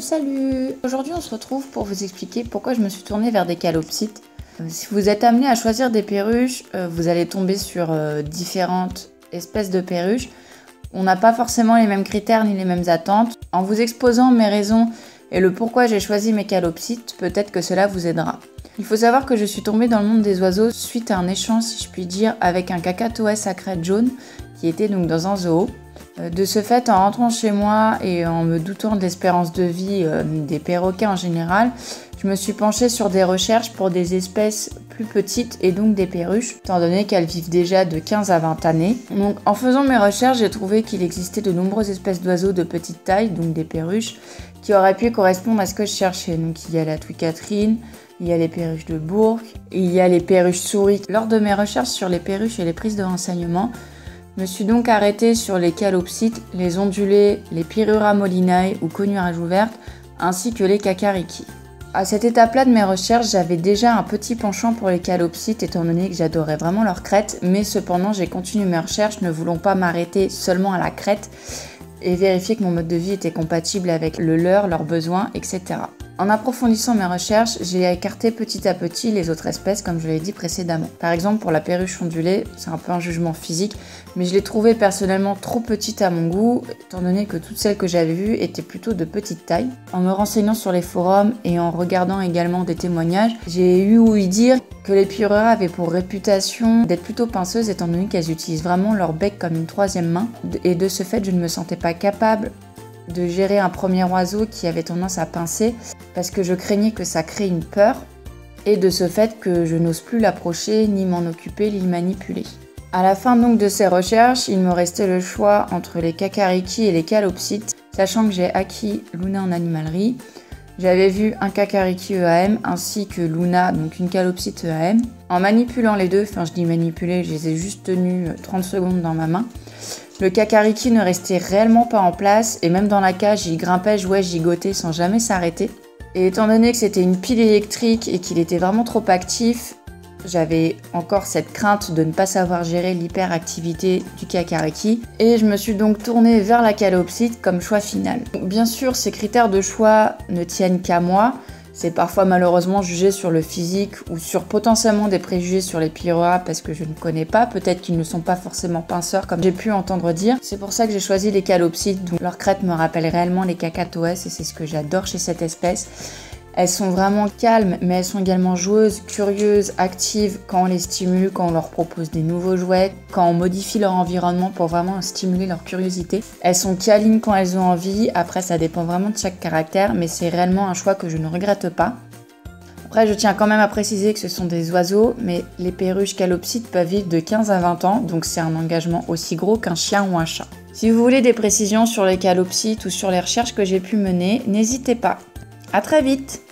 Salut. Aujourd'hui on se retrouve pour vous expliquer pourquoi je me suis tournée vers des calopsites. Si vous êtes amené à choisir des perruches, vous allez tomber sur différentes espèces de perruches. On n'a pas forcément les mêmes critères ni les mêmes attentes. En vous exposant mes raisons et le pourquoi j'ai choisi mes calopsites, peut-être que cela vous aidera. Il faut savoir que je suis tombée dans le monde des oiseaux suite à un échange, si je puis dire, avec un kakatoès à crête jaune qui était donc dans un zoo. De ce fait, en rentrant chez moi et en me doutant de l'espérance de vie des perroquets en général, je me suis penchée sur des recherches pour des espèces plus petites et donc des perruches, étant donné qu'elles vivent déjà de 15 à 20 années. Donc, en faisant mes recherches, j'ai trouvé qu'il existait de nombreuses espèces d'oiseaux de petite taille, donc des perruches, qui auraient pu correspondre à ce que je cherchais. Donc il y a la Toucatrine, il y a les perruches de Bourg, il y a les perruches souris. Lors de mes recherches sur les perruches et les prises de renseignements, je me suis donc arrêtée sur les calopsites, les ondulés, les Pyrrhura molinae ou conurage ouverte, ainsi que les cacariki. À cette étape-là de mes recherches, j'avais déjà un petit penchant pour les calopsites étant donné que j'adorais vraiment leur crête, mais cependant j'ai continué mes recherches ne voulant pas m'arrêter seulement à la crête et vérifier que mon mode de vie était compatible avec le leur, leurs besoins, etc. En approfondissant mes recherches, j'ai écarté petit à petit les autres espèces comme je l'ai dit précédemment. Par exemple pour la perruche ondulée, c'est un peu un jugement physique, mais je l'ai trouvée personnellement trop petite à mon goût, étant donné que toutes celles que j'avais vues étaient plutôt de petite taille. En me renseignant sur les forums et en regardant également des témoignages, j'ai eu ouï dire que les Pyrrhura avaient pour réputation d'être plutôt pinceuses étant donné qu'elles utilisent vraiment leur bec comme une troisième main, et de ce fait je ne me sentais pas capable de gérer un premier oiseau qui avait tendance à pincer parce que je craignais que ça crée une peur et de ce fait que je n'ose plus l'approcher, ni m'en occuper, ni manipuler. À la fin donc de ces recherches, il me restait le choix entre les cacariki et les calopsites, sachant que j'ai acquis Luna en animalerie. J'avais vu un cacariki EAM ainsi que Luna, donc une calopsite EAM. En manipulant les deux, enfin je dis manipuler, je les ai juste tenus 30 secondes dans ma main. Le cacariki ne restait réellement pas en place et même dans la cage, j'y grimpais, jouais, gigotais sans jamais s'arrêter. Et étant donné que c'était une pile électrique et qu'il était vraiment trop actif, j'avais encore cette crainte de ne pas savoir gérer l'hyperactivité du cacariki et je me suis donc tournée vers la calopsite comme choix final. Bien sûr, ces critères de choix ne tiennent qu'à moi. C'est parfois malheureusement jugé sur le physique ou sur potentiellement des préjugés sur les Pyrrhura parce que je ne connais pas. Peut-être qu'ils ne sont pas forcément pinceurs comme j'ai pu entendre dire. C'est pour ça que j'ai choisi les calopsites, dont leur crête me rappelle réellement les kakatoès et c'est ce que j'adore chez cette espèce. Elles sont vraiment calmes, mais elles sont également joueuses, curieuses, actives quand on les stimule, quand on leur propose des nouveaux jouets, quand on modifie leur environnement pour vraiment stimuler leur curiosité. Elles sont câlines quand elles ont envie, après ça dépend vraiment de chaque caractère, mais c'est réellement un choix que je ne regrette pas. Après, je tiens quand même à préciser que ce sont des oiseaux, mais les perruches calopsites peuvent vivre de 15 à 20 ans, donc c'est un engagement aussi gros qu'un chien ou un chat. Si vous voulez des précisions sur les calopsites ou sur les recherches que j'ai pu mener, n'hésitez pas. À très vite!